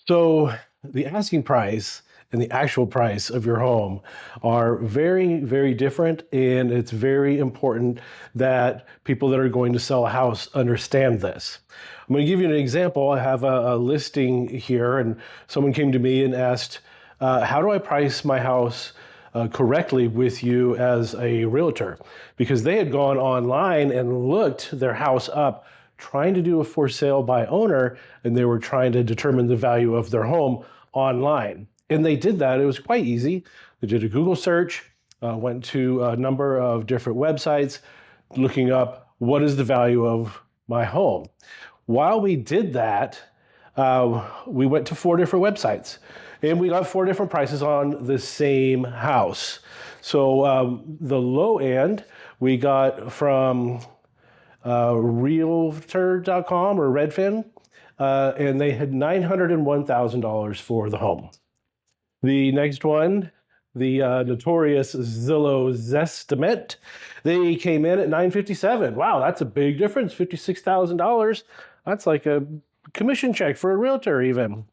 So the asking price and the actual price of your home are very, very different. And it's very important that people that are going to sell a house understand this. I'm going to give you an example. I have a listing here, and someone came to me and asked, how do I price my house correctly with you as a realtor? Because they had gone online and looked their house up trying to do a for sale by owner, and they were trying to determine the value of their home online. And they did that. It was quite easy. They did a Google search, went to a number of different websites, looking up what is the value of my home. While we did that, we went to 4 different websites, and we got 4 different prices on the same house. So the low end we got from Realtor.com or Redfin, and they had $901,000 for the home. The next one, the notorious Zillow Zestimate, they came in at $957. Wow, that's a big difference, $56,000. That's like a commission check for a realtor even.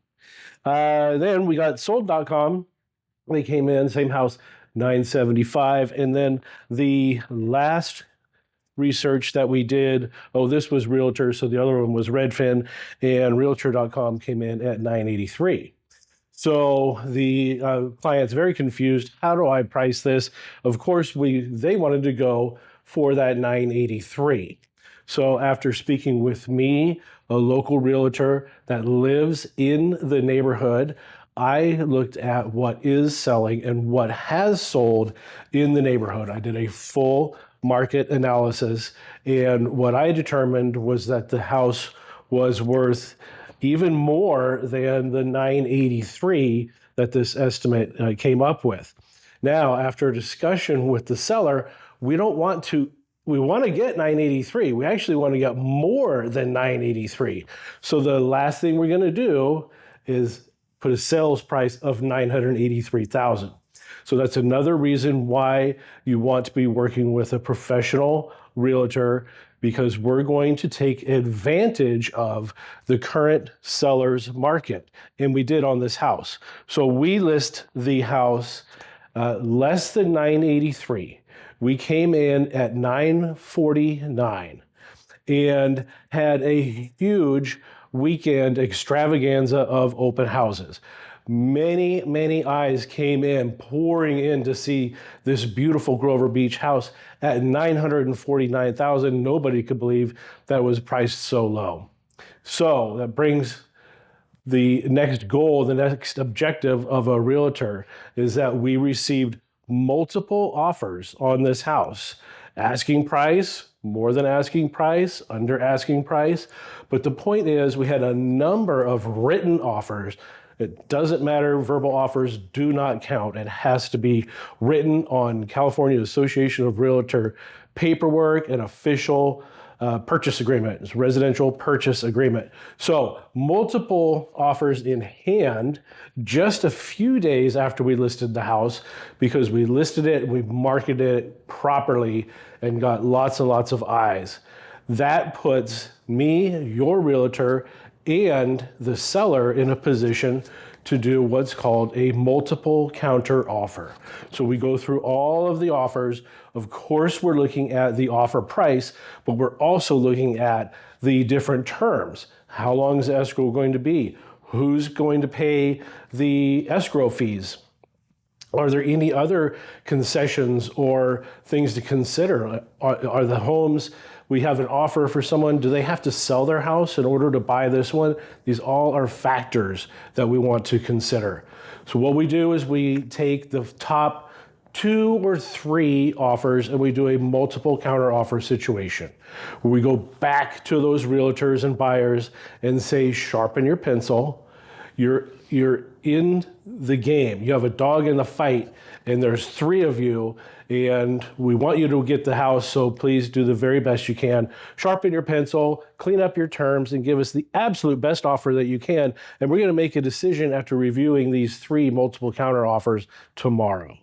Then we got Sold.com. They came in, same house, $975. And then the last research that we did, this was Realtor, so the other one was Redfin, and Realtor.com came in at $983. So the client's very confused. How do I price this? Of course, they wanted to go for that $983. So after speaking with me, a local realtor that lives in the neighborhood, I looked at what is selling and what has sold in the neighborhood. I did a full market analysis, and what I determined was that the house was worth even more than the $983 that this estimate came up with. Now, after a discussion with the seller, we want to get $983. We actually want to get more than $983. So the last thing we're going to do is put a sales price of $983,000. So that's another reason why you want to be working with a professional realtor, because we're going to take advantage of the current seller's market. And we did on this house. So we list the house less than $983. We came in at $949 and had a huge weekend extravaganza of open houses. Many, many eyes came in, pouring in to see this beautiful Grover Beach house at $949,000. Nobody could believe that was priced so low. So that brings the next goal, the next objective of a realtor is that we received multiple offers on this house. Asking price, more than asking price, under asking price. But the point is, we had a number of written offers. It doesn't matter, verbal offers do not count. It has to be written on California Association of Realtor paperwork, an official purchase agreement. It's a residential purchase agreement. So multiple offers in hand just a few days after we listed the house, because we listed it, we marketed it properly, and got lots and lots of eyes. That puts me, your realtor, and the seller in a position to do what's called a multiple counter offer. So we go through all of the offers. Of course, we're looking at the offer price, but we're also looking at the different terms. How long is escrow going to be? Who's going to pay the escrow fees? Are there any other concessions or things to consider? Are the homes, we have an offer for someone, do they have to sell their house in order to buy this one? These all are factors that we want to consider. So what we do is we take the top 2 or 3 offers and we do a multiple counter offer situation, where we go back to those realtors and buyers and say, sharpen your pencil. You're in the game. You have a dog in the fight, and there's 3 of you, and we want you to get the house, so please do the very best you can. Sharpen your pencil, clean up your terms, and give us the absolute best offer that you can, and we're going to make a decision after reviewing these 3 multiple counter offers tomorrow.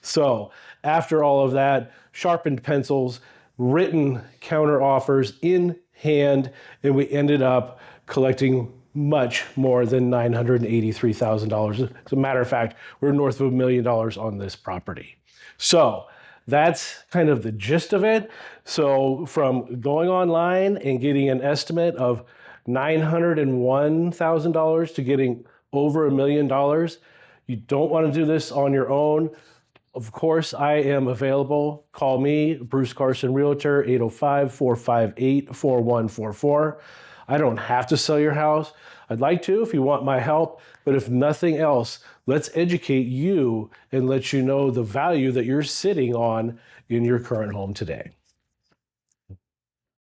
So after all of that, sharpened pencils, written counter offers in hand, and we ended up collecting much more than $983,000. As a matter of fact, we're north of $1 million on this property. So that's kind of the gist of it. So from going online and getting an estimate of $901,000 to getting over $1 million, you don't want to do this on your own. Of course, I am available. Call me, Bruce Carson Realtor, 805-458-4144. I don't have to sell your house. I'd like to if you want my help, but if nothing else, let's educate you and let you know the value that you're sitting on in your current home today.